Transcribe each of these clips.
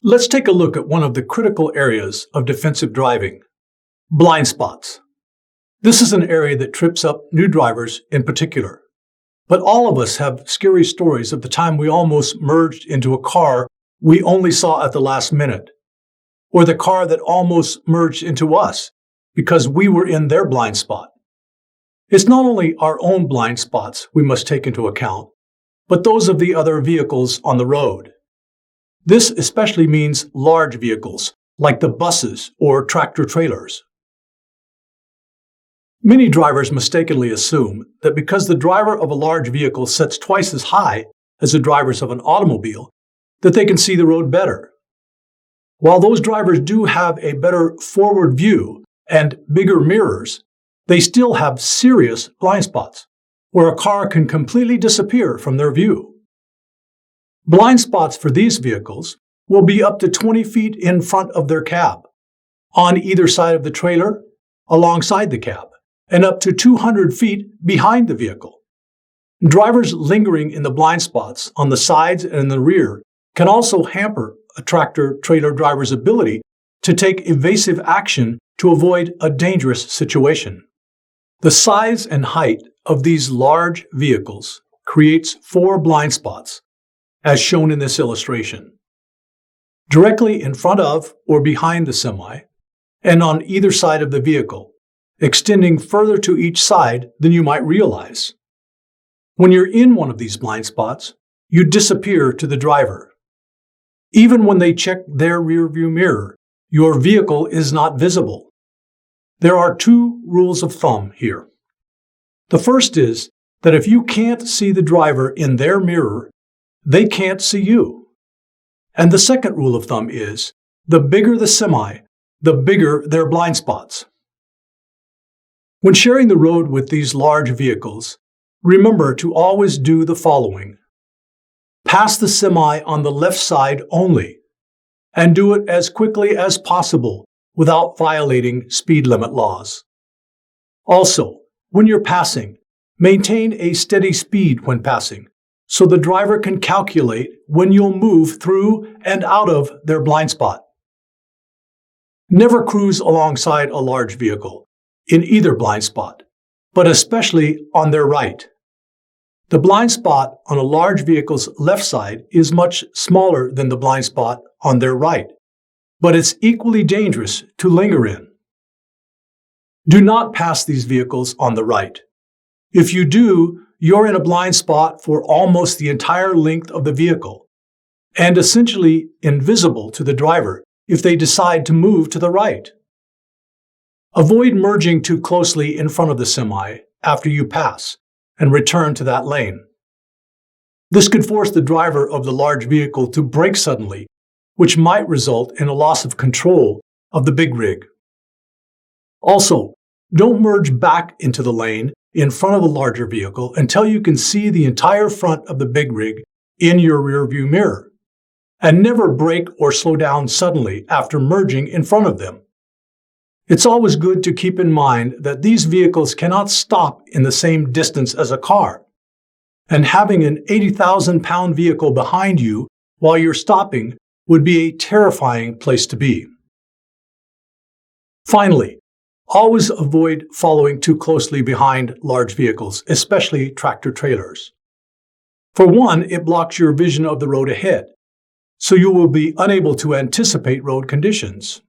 Let's take a look at one of the critical areas of defensive driving: blind spots. This is an area that trips up new drivers in particular. But all of us have scary stories of the time we almost merged into a car we only saw at the last minute, or the car that almost merged into us because we were in their blind spot. It's not only our own blind spots we must take into account, but those of the other vehicles on the road. This especially means large vehicles, like the buses or tractor-trailers. Many drivers mistakenly assume that because the driver of a large vehicle sits twice as high as the drivers of an automobile, that they can see the road better. While those drivers do have a better forward view and bigger mirrors, they still have serious blind spots, where a car can completely disappear from their view. Blind spots for these vehicles will be up to 20 feet in front of their cab, on either side of the trailer, alongside the cab, and up to 200 feet behind the vehicle. Drivers lingering in the blind spots on the sides and in the rear can also hamper a tractor-trailer driver's ability to take evasive action to avoid a dangerous situation. The size and height of these large vehicles creates 4 blind spots, as shown in this illustration. Directly in front of or behind the semi, and on either side of the vehicle, extending further to each side than you might realize. When you're in one of these blind spots, you disappear to the driver. Even when they check their rearview mirror, your vehicle is not visible. There are 2 rules of thumb here. The first is that if you can't see the driver in their mirror, they can't see you. And the second rule of thumb is, the bigger the semi, the bigger their blind spots. When sharing the road with these large vehicles, remember to always do the following. Pass the semi on the left side only, and do it as quickly as possible without violating speed limit laws. Also, when you're passing, maintain a steady speed when passing, so the driver can calculate when you'll move through and out of their blind spot. Never cruise alongside a large vehicle in either blind spot, but especially on their right. The blind spot on a large vehicle's left side is much smaller than the blind spot on their right, but it's equally dangerous to linger in. Do not pass these vehicles on the right. If you do, you're in a blind spot for almost the entire length of the vehicle, and essentially invisible to the driver if they decide to move to the right. Avoid merging too closely in front of the semi after you pass, and return to that lane. This could force the driver of the large vehicle to brake suddenly, which might result in a loss of control of the big rig. Also, don't merge back into the lane in front of the larger vehicle until you can see the entire front of the big rig in your rearview mirror, and never brake or slow down suddenly after merging in front of them. It's always good to keep in mind that these vehicles cannot stop in the same distance as a car, and having an 80,000-pound vehicle behind you while you're stopping would be a terrifying place to be. Finally, always avoid following too closely behind large vehicles, especially tractor-trailers. For one, it blocks your vision of the road ahead, so you will be unable to anticipate road conditions.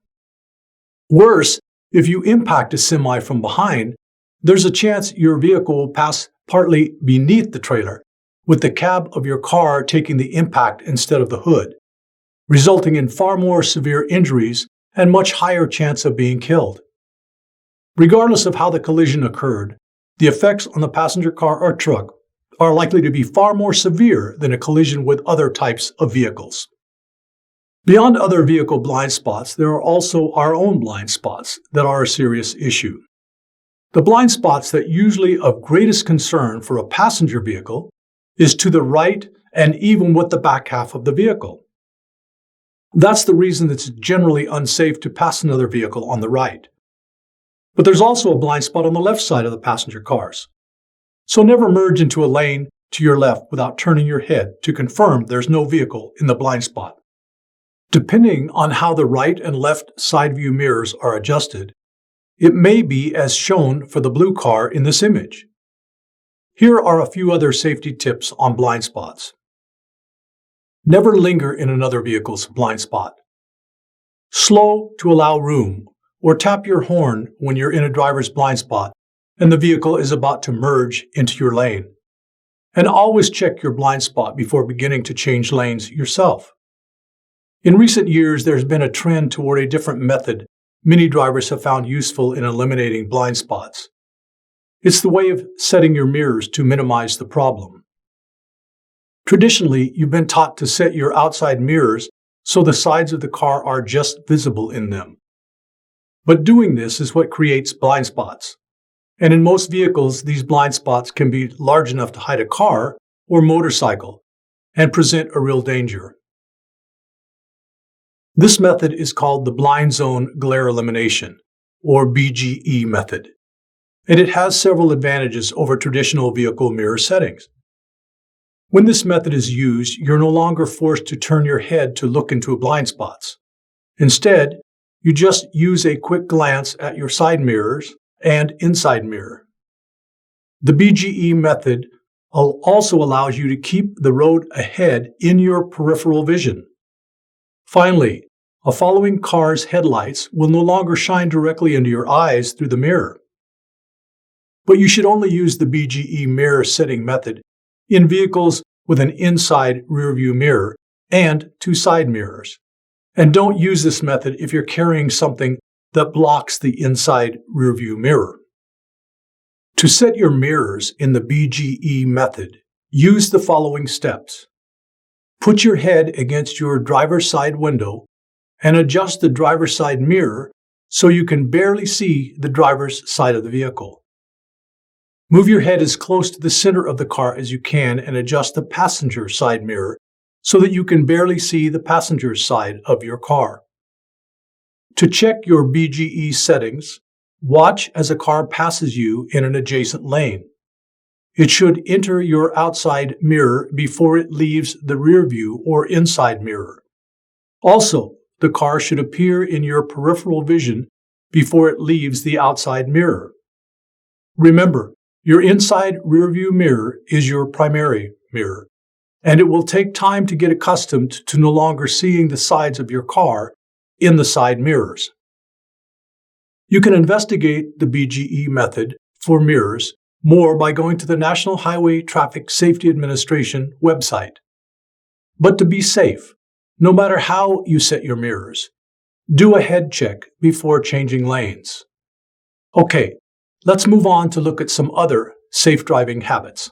Worse, if you impact a semi from behind, there's a chance your vehicle will pass partly beneath the trailer, with the cab of your car taking the impact instead of the hood, resulting in far more severe injuries and much higher chance of being killed. Regardless of how the collision occurred, the effects on the passenger car or truck are likely to be far more severe than a collision with other types of vehicles. Beyond other vehicle blind spots, there are also our own blind spots that are a serious issue. The blind spots that usually of greatest concern for a passenger vehicle is to the right and even with the back half of the vehicle. That's the reason it's generally unsafe to pass another vehicle on the right. But there's also a blind spot on the left side of the passenger cars. So never merge into a lane to your left without turning your head to confirm there's no vehicle in the blind spot. Depending on how the right and left side view mirrors are adjusted, it may be as shown for the blue car in this image. Here are a few other safety tips on blind spots. Never linger in another vehicle's blind spot. Slow to allow room, or tap your horn when you're in a driver's blind spot and the vehicle is about to merge into your lane. And always check your blind spot before beginning to change lanes yourself. In recent years, there's been a trend toward a different method many drivers have found useful in eliminating blind spots. It's the way of setting your mirrors to minimize the problem. Traditionally, you've been taught to set your outside mirrors so the sides of the car are just visible in them. But doing this is what creates blind spots. And in most vehicles, these blind spots can be large enough to hide a car or motorcycle and present a real danger. This method is called the blind zone glare elimination, or BGE method, and it has several advantages over traditional vehicle mirror settings. When this method is used, you're no longer forced to turn your head to look into blind spots. Instead, you just use a quick glance at your side mirrors and inside mirror. The BGE method also allows you to keep the road ahead in your peripheral vision. Finally, a following car's headlights will no longer shine directly into your eyes through the mirror. But you should only use the BGE mirror setting method in vehicles with an inside rearview mirror and two side mirrors. And don't use this method if you're carrying something that blocks the inside rearview mirror. To set your mirrors in the BGE method, use the following steps. Put your head against your driver's side window and adjust the driver's side mirror so you can barely see the driver's side of the vehicle. Move your head as close to the center of the car as you can and adjust the passenger side mirror so that you can barely see the passenger side of your car. To check your BGE settings, watch as a car passes you in an adjacent lane. It should enter your outside mirror before it leaves the rear view or inside mirror. Also, the car should appear in your peripheral vision before it leaves the outside mirror. Remember, your inside rearview mirror is your primary mirror, and it will take time to get accustomed to no longer seeing the sides of your car in the side mirrors. You can investigate the BGE method for mirrors more by going to the National Highway Traffic Safety Administration website. But to be safe, no matter how you set your mirrors, do a head check before changing lanes. Okay, let's move on to look at some other safe driving habits.